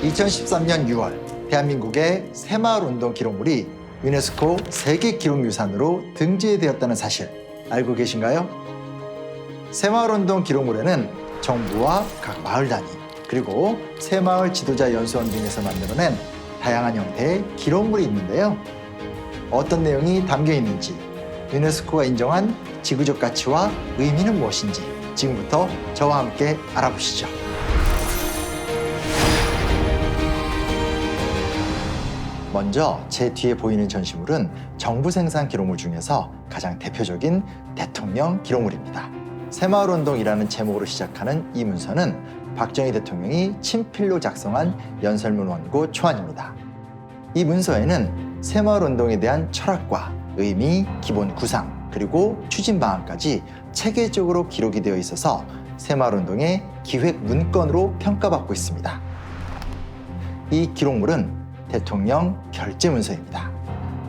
2013년 6월 대한민국의 새마을운동 기록물이 유네스코 세계기록유산으로 등재되었다는 사실 알고 계신가요? 새마을운동 기록물에는 정부와 각 마을 단위 그리고 새마을 지도자 연수원 등에서 만들어낸 다양한 형태의 기록물이 있는데요. 어떤 내용이 담겨 있는지, 유네스코가 인정한 지구적 가치와 의미는 무엇인지 지금부터 저와 함께 알아보시죠. 먼저 제 뒤에 보이는 전시물은 정부 생산 기록물 중에서 가장 대표적인 대통령 기록물입니다. 새마을운동이라는 제목으로 시작하는 이 문서는 박정희 대통령이 친필로 작성한 연설문 원고 초안입니다. 이 문서에는 새마을운동에 대한 철학과 의미, 기본 구상, 그리고 추진 방안까지 체계적으로 기록이 되어 있어서 새마을운동의 기획 문건으로 평가받고 있습니다. 이 기록물은 대통령 결재 문서입니다.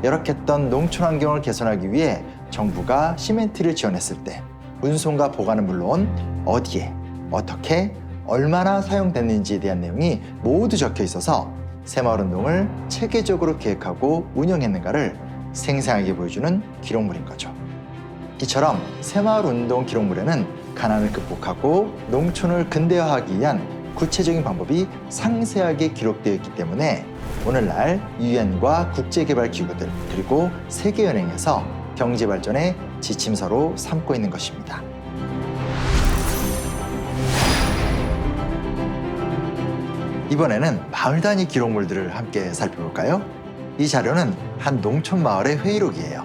열악했던 농촌 환경을 개선하기 위해 정부가 시멘트를 지원했을 때 운송과 보관은 물론 어디에, 어떻게, 얼마나 사용됐는지에 대한 내용이 모두 적혀 있어서 새마을운동을 체계적으로 계획하고 운영했는가를 생생하게 보여주는 기록물인 거죠. 이처럼 새마을운동 기록물에는 가난을 극복하고 농촌을 근대화하기 위한 구체적인 방법이 상세하게 기록되어 있기 때문에 오늘날 유엔과 국제개발기구들 그리고 세계은행에서 경제발전의 지침서로 삼고 있는 것입니다. 이번에는 마을 단위 기록물들을 함께 살펴볼까요? 이 자료는 한 농촌 마을의 회의록이에요.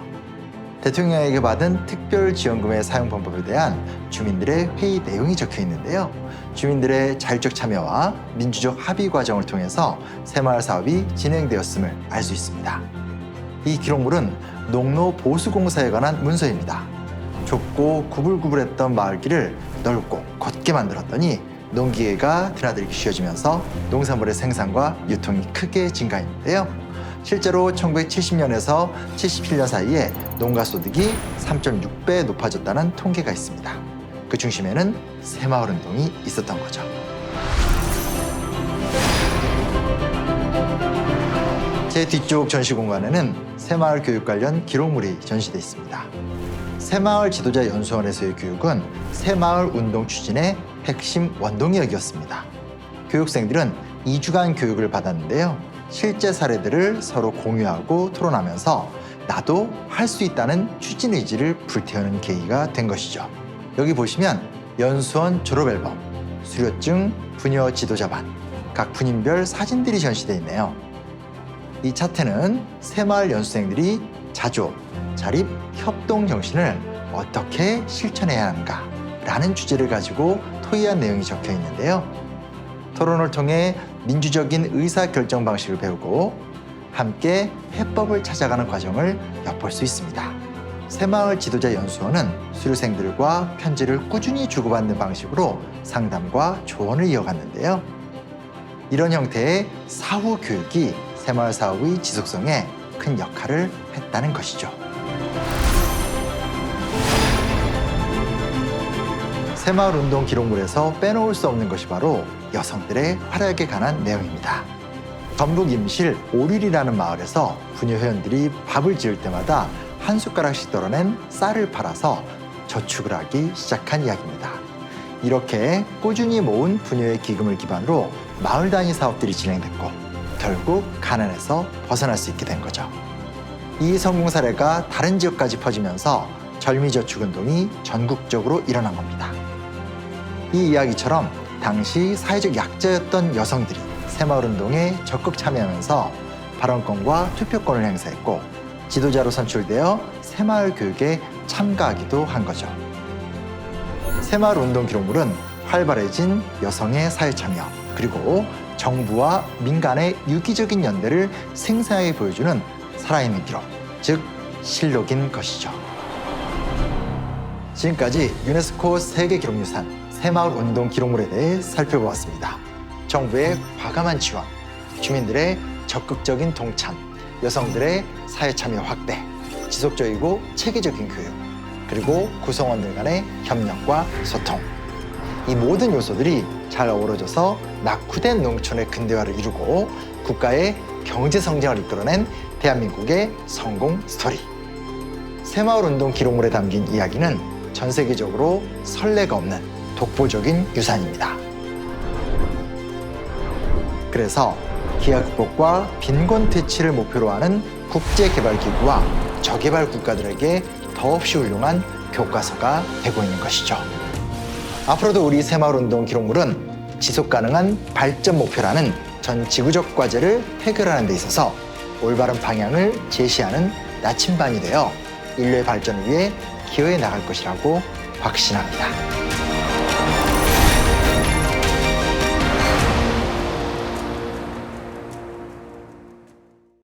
대통령에게 받은 특별지원금의 사용 방법에 대한 주민들의 회의 내용이 적혀 있는데요. 주민들의 자율적 참여와 민주적 합의 과정을 통해서 새마을 사업이 진행되었음을 알 수 있습니다. 이 기록물은 농로 보수공사에 관한 문서입니다. 좁고 구불구불했던 마을길을 넓고 걷게 만들었더니 농기계가 드나들기 쉬워지면서 농산물의 생산과 유통이 크게 증가했는데요. 실제로 1970년에서 77년 사이에 농가 소득이 3.6배 높아졌다는 통계가 있습니다. 그 중심에는 새마을운동이 있었던 거죠. 제 뒤쪽 전시 공간에는 새마을 교육 관련 기록물이 전시되어 있습니다. 새마을 지도자 연수원에서의 교육은 새마을 운동 추진의 핵심 원동력이었습니다. 교육생들은 2주간 교육을 받았는데요. 실제 사례들을 서로 공유하고 토론하면서 나도 할 수 있다는 추진 의지를 불태우는 계기가 된 것이죠. 여기 보시면 연수원 졸업앨범, 수료증, 부녀 지도자반, 각 분인별 사진들이 전시되어 있네요. 이 차트는 새마을 연수생들이 자조, 자립, 협동 정신을 어떻게 실천해야 하는가 라는 주제를 가지고 토의한 내용이 적혀 있는데요. 토론을 통해 민주적인 의사결정 방식을 배우고 함께 해법을 찾아가는 과정을 엿볼 수 있습니다. 새마을 지도자 연수원은 수료생들과 편지를 꾸준히 주고받는 방식으로 상담과 조언을 이어갔는데요. 이런 형태의 사후 교육이 새마을 사업의 지속성에 큰 역할을 했다는 것이죠. 새마을운동 기록물에서 빼놓을 수 없는 것이 바로 여성들의 활약에 관한 내용입니다. 전북 임실 오릴이라는 마을에서 부녀 회원들이 밥을 지을 때마다 한 숟가락씩 덜어낸 쌀을 팔아서 저축을 하기 시작한 이야기입니다. 이렇게 꾸준히 모은 부녀의 기금을 기반으로 마을 단위 사업들이 진행됐고 결국 가난에서 벗어날 수 있게 된 거죠. 이 성공 사례가 다른 지역까지 퍼지면서 절미저축운동이 전국적으로 일어난 겁니다. 이 이야기처럼 당시 사회적 약자였던 여성들이 새마을운동에 적극 참여하면서 발언권과 투표권을 행사했고 지도자로 선출되어 새마을 교육에 참가하기도 한 거죠. 새마을운동 기록물은 활발해진 여성의 사회참여 그리고 정부와 민간의 유기적인 연대를 생생하게 보여주는 살아있는 기록, 즉 실록인 것이죠. 지금까지 유네스코 세계기록유산 새마을운동 기록물에 대해 살펴보았습니다. 정부의 과감한 지원, 주민들의 적극적인 동참, 여성들의 사회참여 확대, 지속적이고 체계적인 교육, 그리고 구성원들 간의 협력과 소통. 이 모든 요소들이 잘 어우러져서 낙후된 농촌의 근대화를 이루고 국가의 경제 성장을 이끌어낸 대한민국의 성공 스토리. 새마을운동 기록물에 담긴 이야기는 전 세계적으로 선례가 없는 독보적인 유산입니다. 그래서 기아 극복과 빈곤 퇴치를 목표로 하는 국제개발기구와 저개발 국가들에게 더없이 훌륭한 교과서가 되고 있는 것이죠. 앞으로도 우리 새마을운동 기록물은 지속가능한 발전 목표라는 전 지구적 과제를 해결하는 데 있어서 올바른 방향을 제시하는 나침반이 되어 인류의 발전을 위해 기여해 나갈 것이라고 확신합니다.